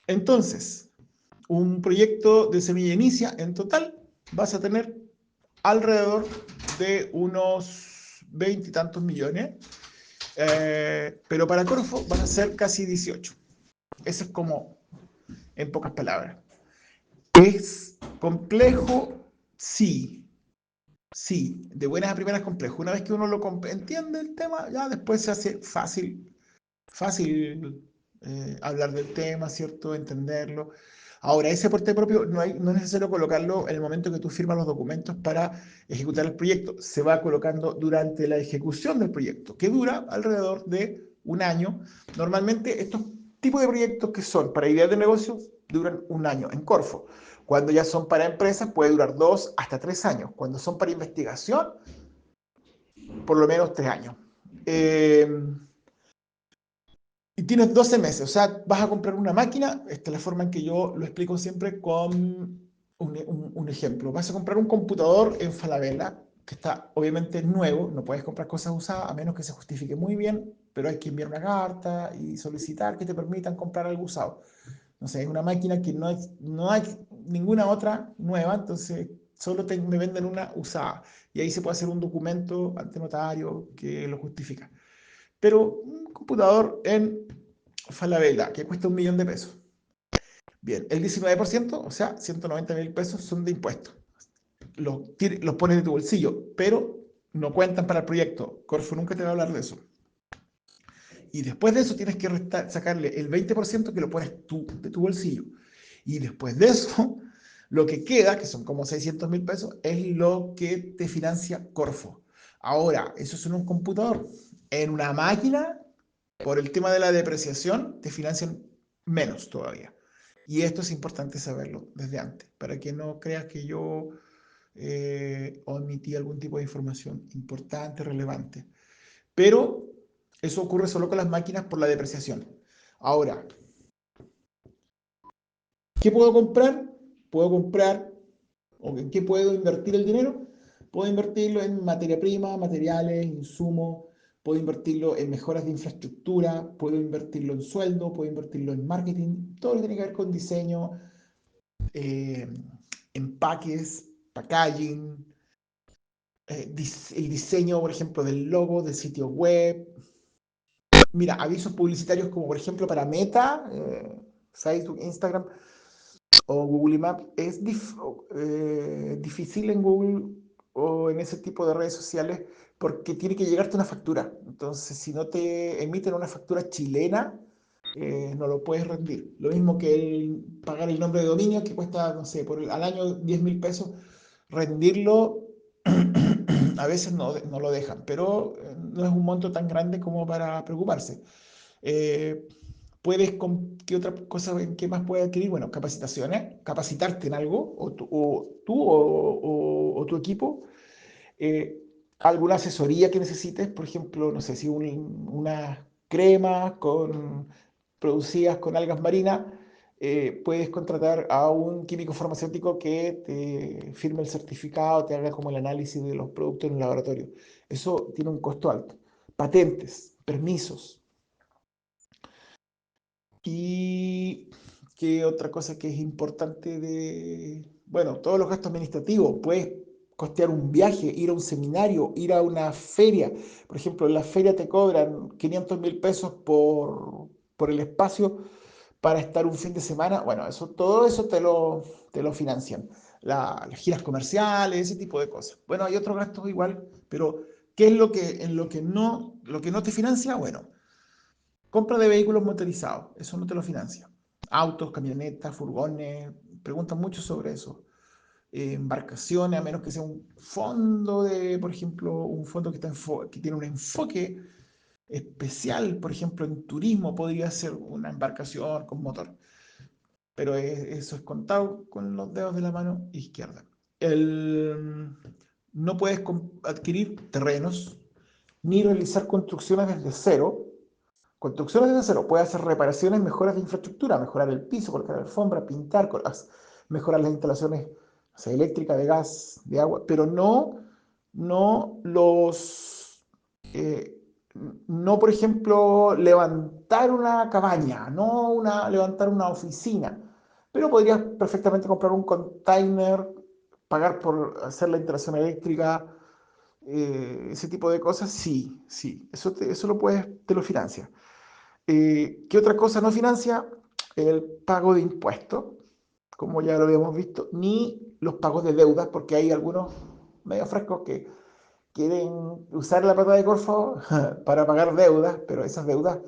Entonces, un proyecto de Semilla Inicia, en total vas a tener alrededor de unos 20 y tantos millones, pero para Corfo van a ser casi 18. Eso es como, en pocas palabras. ¿Es complejo? Sí, sí, de buenas a primeras complejo. Una vez que uno lo entiende el tema, ya después se hace fácil hablar del tema, ¿cierto? Entenderlo. Ahora, ese aporte propio no es necesario colocarlo en el momento que tú firmas los documentos para ejecutar el proyecto. Se va colocando durante la ejecución del proyecto, que dura alrededor de un año. Normalmente estos tipos de proyectos que son para ideas de negocio duran un año en Corfo. Cuando ya son para empresas puede durar 2 hasta 3 años. Cuando son para investigación, por lo menos 3 años. Eh, y tienes 12 meses, o sea, vas a comprar una máquina, esta es la forma en que yo lo explico siempre con un ejemplo. Vas a comprar un computador en Falabella, que está obviamente nuevo, no puedes comprar cosas usadas a menos que se justifique muy bien, pero hay que enviar una carta y solicitar que te permitan comprar algo usado. No sé, es una máquina que no hay ninguna otra nueva, entonces solo me venden una usada. Y ahí se puede hacer un documento ante notario que lo justifica. Pero un computador en Falabella, que cuesta 1 millón de pesos. Bien, el 19%, o sea, 190.000 pesos son de impuestos. Los pones de tu bolsillo, pero no cuentan para el proyecto. Corfo nunca te va a hablar de eso. Y después de eso tienes que sacarle el 20% que lo pones tú de tu bolsillo. Y después de eso, lo que queda, que son como 600.000 pesos, es lo que te financia Corfo. Ahora, eso es en un computador. En una máquina, por el tema de la depreciación, te financian menos todavía. Y esto es importante saberlo desde antes, para que no creas que yo omití algún tipo de información importante, relevante. Pero eso ocurre solo con las máquinas por la depreciación. Ahora, ¿qué puedo comprar? Puedo comprar, o en qué puedo invertir el dinero. Puedo invertirlo en materia prima, materiales, insumos, puedo invertirlo en mejoras de infraestructura, puedo invertirlo en sueldo, puedo invertirlo en marketing, todo lo que tiene que ver con diseño, eh, empaques, packaging, el diseño, por ejemplo, del logo, del sitio web. Mira, avisos publicitarios como por ejemplo para Meta, Facebook, Instagram o Google Maps, es difícil en Google o en ese tipo de redes sociales porque tiene que llegarte una factura. Entonces, si no te emiten una factura chilena, no lo puedes rendir. Lo mismo que pagar el nombre de dominio que cuesta, no sé, al año 10.000 pesos, rendirlo a veces no lo dejan, pero no es un monto tan grande como para preocuparse. Eh, ¿Qué otra cosa, en qué más puedes adquirir? Bueno, capacitaciones, capacitarte en algo, o tu equipo, eh, alguna asesoría que necesites, por ejemplo, no sé si unas cremas producidas con algas marinas, puedes contratar a un químico farmacéutico que te firme el certificado, te haga como el análisis de los productos en un laboratorio. Eso tiene un costo alto. Patentes, permisos. Y qué otra cosa que es importante bueno, todos los gastos administrativos, puedes costear un viaje, ir a un seminario, ir a una feria. Por ejemplo, en la feria te cobran 500.000 pesos por el espacio para estar un fin de semana. Bueno, todo eso te lo financian. Las giras comerciales, ese tipo de cosas. Bueno, hay otros gastos igual, pero ¿qué es lo que no te financia? Bueno, compra de vehículos motorizados, eso no te lo financia. Autos, camionetas, furgones, preguntan mucho sobre eso. Embarcaciones, a menos que sea un fondo por ejemplo, un fondo que tiene un enfoque especial, por ejemplo, en turismo podría ser una embarcación con motor, pero eso es contado con los dedos de la mano izquierda. No puedes adquirir terrenos ni realizar construcciones desde cero. Construcciones desde cero, puede hacer reparaciones, mejoras de infraestructura, mejorar el piso, colocar alfombra, pintar, mejorar las instalaciones, o sea, eléctricas, de gas, de agua, pero no eh, no, por ejemplo, levantar una cabaña, no levantar una oficina, pero podrías perfectamente comprar un container, pagar por hacer la instalación eléctrica, ese tipo de cosas, sí, sí, eso te lo financia. ¿Qué otra cosa no financia? El pago de impuestos, como ya lo habíamos visto, ni los pagos de deudas, porque hay algunos medio frescos que quieren usar la plata de Corfo para pagar deudas, pero esas deudas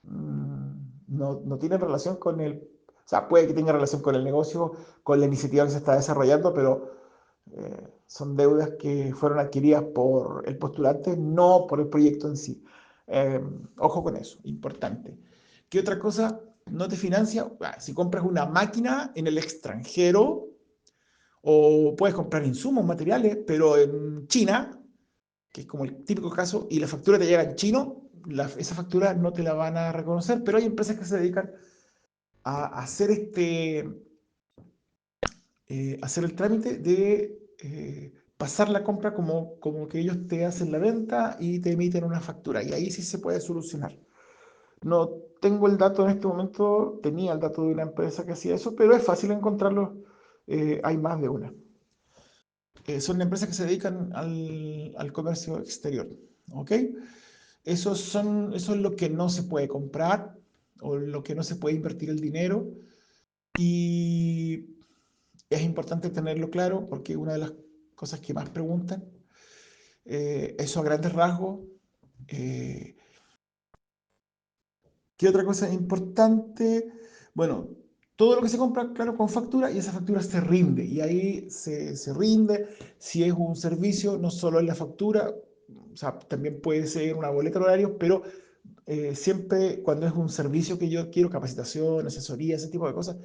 no tienen relación con el, o sea, puede que tenga relación con el negocio, con la iniciativa que se está desarrollando, pero son deudas que fueron adquiridas por el postulante, no por el proyecto en sí. Eh, Ojo con eso, importante. ¿Qué otra cosa no te financia? Ah, si compras una máquina en el extranjero, o puedes comprar insumos, materiales, pero en China, que es como el típico caso, y la factura te llega en chino, esa factura no te la van a reconocer, pero hay empresas que se dedican a hacer hacer el trámite de pasar la compra como que ellos te hacen la venta y te emiten una factura, y ahí sí se puede solucionar. No tengo el dato en este momento, tenía el dato de una empresa que hacía eso, pero es fácil encontrarlo, hay más de una. Son empresas que se dedican al comercio exterior, ¿ok? Eso es lo que no se puede comprar o lo que no se puede invertir el dinero, y es importante tenerlo claro porque una de las cosas que más preguntan, eso a grandes rasgos. Eh, ¿Qué otra cosa es importante? Bueno, todo lo que se compra, claro, con factura, y esa factura se rinde, y ahí se rinde. Si es un servicio, no solo en la factura, o sea, también puede ser una boleta de horarios, pero siempre cuando es un servicio que yo quiero, capacitación, asesoría, ese tipo de cosas,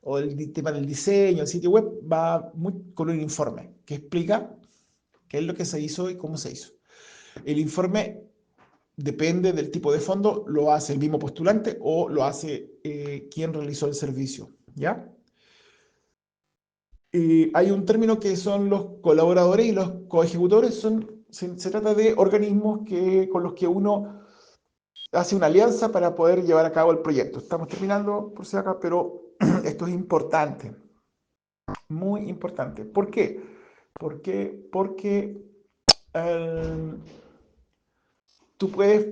o el tema del diseño, el sitio web, va con un informe que explica qué es lo que se hizo y cómo se hizo. El informe depende del tipo de fondo, lo hace el mismo postulante o lo hace quien realizó el servicio, ¿ya? Hay un término que son los colaboradores y los coejecutores. Se trata de organismos con los que uno hace una alianza para poder llevar a cabo el proyecto. Estamos terminando por si acá, pero esto es importante, muy importante. ¿Por qué? Porque eh, tú puedes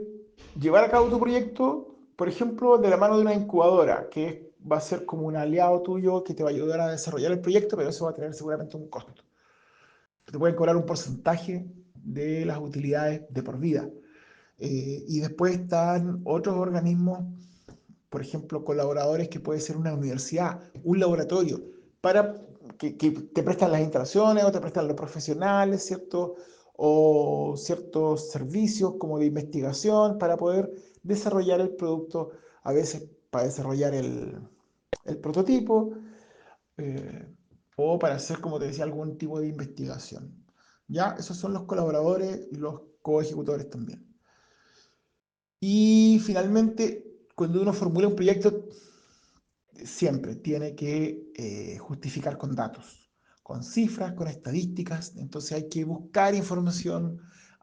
llevar a cabo tu proyecto, por ejemplo, de la mano de una incubadora, que va a ser como un aliado tuyo que te va a ayudar a desarrollar el proyecto, pero eso va a tener seguramente un costo. Te pueden cobrar un porcentaje de las utilidades de por vida. Y después están otros organismos, por ejemplo, colaboradores que puede ser una universidad, un laboratorio, para que te prestan las instalaciones o te prestan los profesionales, ¿cierto? O ciertos servicios como de investigación para poder desarrollar el producto, a veces para desarrollar el prototipo, eh, o para hacer, como te decía, algún tipo de investigación. ¿Ya? Esos son los colaboradores y los coejecutores también. Y finalmente, cuando uno formula un proyecto, siempre tiene que justificar con datos, con cifras, con estadísticas. Entonces hay que buscar información,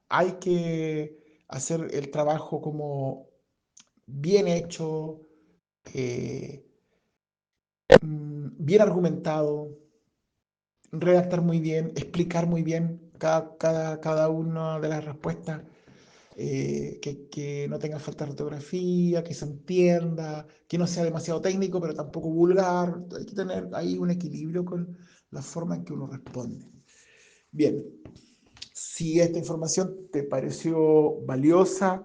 hay que hacer el trabajo como bien hecho, eh, bien argumentado, redactar muy bien, explicar muy bien cada una de las respuestas, que no tenga falta de ortografía, que se entienda, que no sea demasiado técnico, pero tampoco vulgar. Hay que tener ahí un equilibrio con la forma en que uno responde. Bien, si esta información te pareció valiosa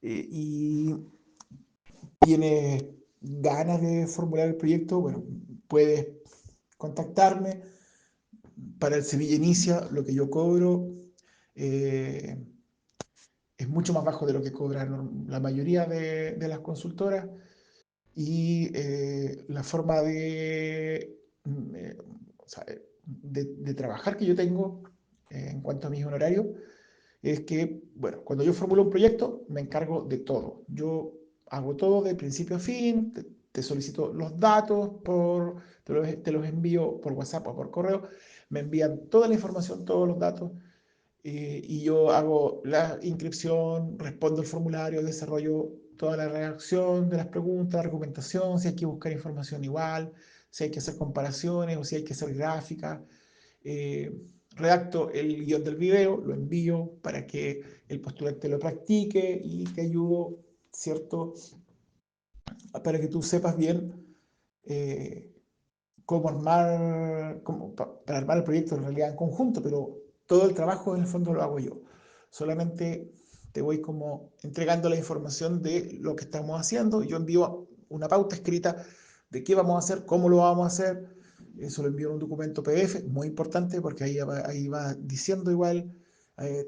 y tienes ganas de formular el proyecto, bueno, puedes contactarme. Para el Sevilla Inicia, lo que yo cobro eh, es mucho más bajo de lo que cobran la mayoría de las consultoras, y la forma o sea, de trabajar que yo tengo en cuanto a mis honorarios es que, bueno, cuando yo formulo un proyecto me encargo de todo. Yo hago todo de principio a fin, te solicito los datos, te los envío por WhatsApp o por correo, me envían toda la información, todos los datos, y yo hago la inscripción, respondo el formulario, desarrollo toda la redacción de las preguntas, la argumentación, si hay que buscar información igual, si hay que hacer comparaciones o si hay que hacer gráficas. Eh, Redacto el guión del video, lo envío para que el postulante lo practique y te ayudo, ¿cierto? Para que tú sepas bien eh, cómo armar, para armar el proyecto en realidad en conjunto, pero todo el trabajo en el fondo lo hago yo. Solamente te voy como entregando la información de lo que estamos haciendo. Yo envío una pauta escrita de qué vamos a hacer, cómo lo vamos a hacer. Eso lo envío en un documento PDF, muy importante porque ahí va diciendo igual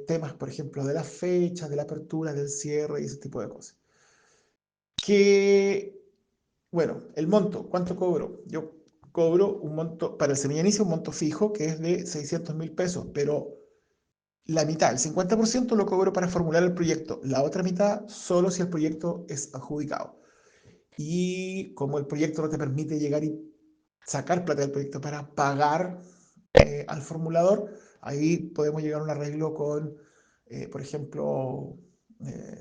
temas, por ejemplo, de las fechas, de la apertura, del cierre y ese tipo de cosas. Que bueno, el monto, ¿cuánto cobro? Yo cobro un monto, para el semillanizo un monto fijo que es de 600.000 pesos, pero la mitad, el 50% lo cobro para formular el proyecto, la otra mitad solo si el proyecto es adjudicado. Y como el proyecto no te permite llegar y sacar plata del proyecto para pagar al formulador, ahí podemos llegar a un arreglo con, por ejemplo,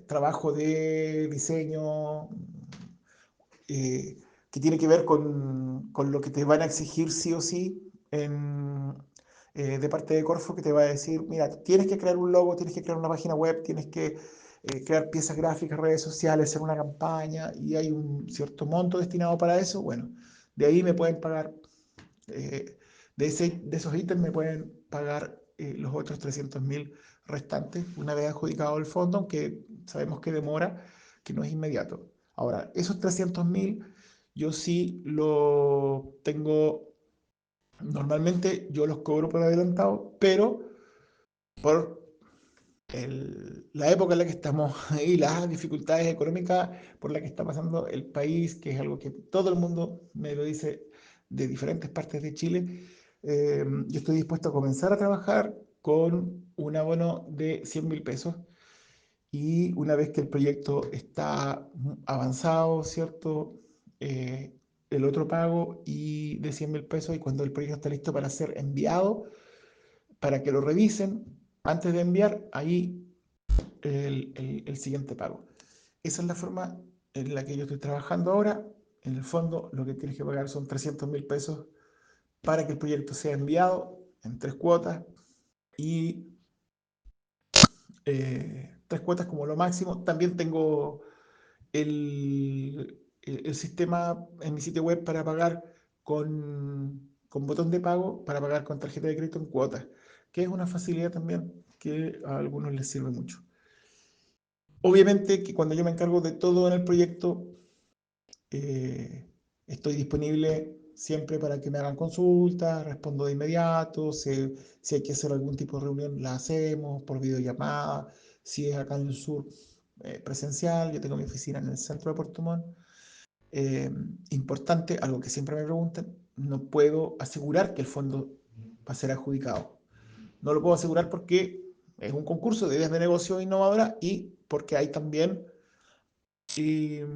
trabajo de diseño, eh, que tiene que ver con lo que te van a exigir sí o sí de parte de Corfo, que te va a decir, mira, tienes que crear un logo, tienes que crear una página web, tienes que crear piezas gráficas, redes sociales, hacer una campaña, y hay un cierto monto destinado para eso. Bueno, de ahí me pueden pagar, de esos ítems me pueden pagar los otros 300.000 restantes una vez adjudicado el fondo, aunque sabemos que demora, que no es inmediato. Ahora, esos 300.000 yo sí lo tengo, normalmente yo los cobro por adelantado, pero por la época en la que estamos y las dificultades económicas por las que está pasando el país, que es algo que todo el mundo me lo dice de diferentes partes de Chile, yo estoy dispuesto a comenzar a trabajar con un abono de 100.000 pesos y una vez que el proyecto está avanzado, ¿cierto? Eh, el otro pago y de 100.000 pesos y cuando el proyecto está listo para ser enviado, para que lo revisen, antes de enviar, ahí el siguiente pago. Esa es la forma en la que yo estoy trabajando ahora. En el fondo, lo que tienes que pagar son 300.000 pesos para que el proyecto sea enviado en 3 cuotas y 3 cuotas como lo máximo. También tengo el sistema en mi sitio web para pagar con botón de pago, para pagar con tarjeta de crédito en cuotas, que es una facilidad también que a algunos les sirve mucho. Obviamente que cuando yo me encargo de todo en el proyecto, eh, estoy disponible siempre para que me hagan consultas, respondo de inmediato, si hay que hacer algún tipo de reunión, la hacemos por videollamada, si es acá en el sur, presencial, yo tengo mi oficina en el centro de Puerto Montt. Eh, Importante, algo que siempre me preguntan, no puedo asegurar que el fondo va a ser adjudicado. No lo puedo asegurar porque es un concurso de ideas de negocio innovadora y porque hay también eh,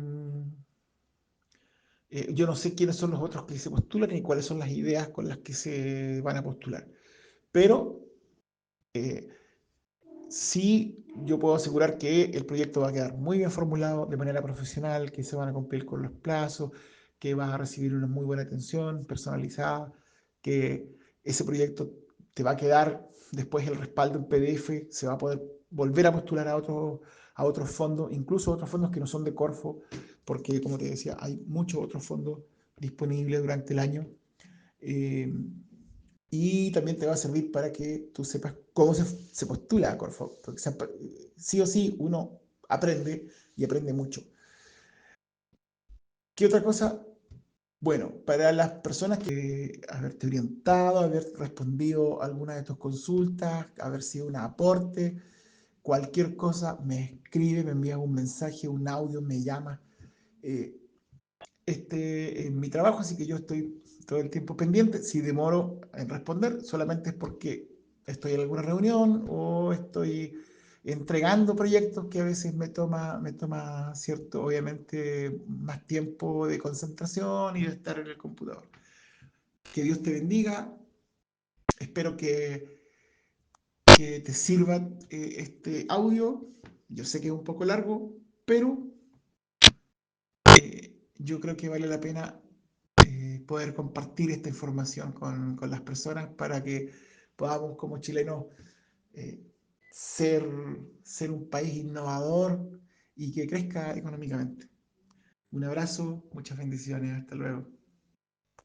yo no sé quiénes son los otros que se postulan ni cuáles son las ideas con las que se van a postular. Pero eh, sí yo puedo asegurar que el proyecto va a quedar muy bien formulado de manera profesional, que se van a cumplir con los plazos, que vas a recibir una muy buena atención personalizada, que ese proyecto te va a quedar después el respaldo en PDF, se va a poder volver a postular a otros fondos, incluso otros fondos que no son de Corfo, porque como te decía, hay muchos otros fondos disponibles durante el año. Eh, y también te va a servir para que tú sepas cómo se postula a Corfo, porque sí o sí uno aprende y aprende mucho. ¿Qué otra cosa? Bueno, para las personas que haberte orientado, haber respondido a alguna de tus consultas, haber sido un aporte, cualquier cosa, me escribe, me envía un mensaje, un audio, me llama. Eh, este es mi trabajo, así que yo estoy todo el tiempo pendiente. Si demoro en responder, solamente es porque estoy en alguna reunión o estoy entregando proyectos que a veces me toma cierto, obviamente, más tiempo de concentración y de estar en el computador. Que Dios te bendiga. Espero que te sirva este audio. Yo sé que es un poco largo, pero yo creo que vale la pena poder compartir esta información con las personas para que podamos como chilenos eh, ser, ser un país innovador y que crezca económicamente. Un abrazo, muchas bendiciones, hasta luego.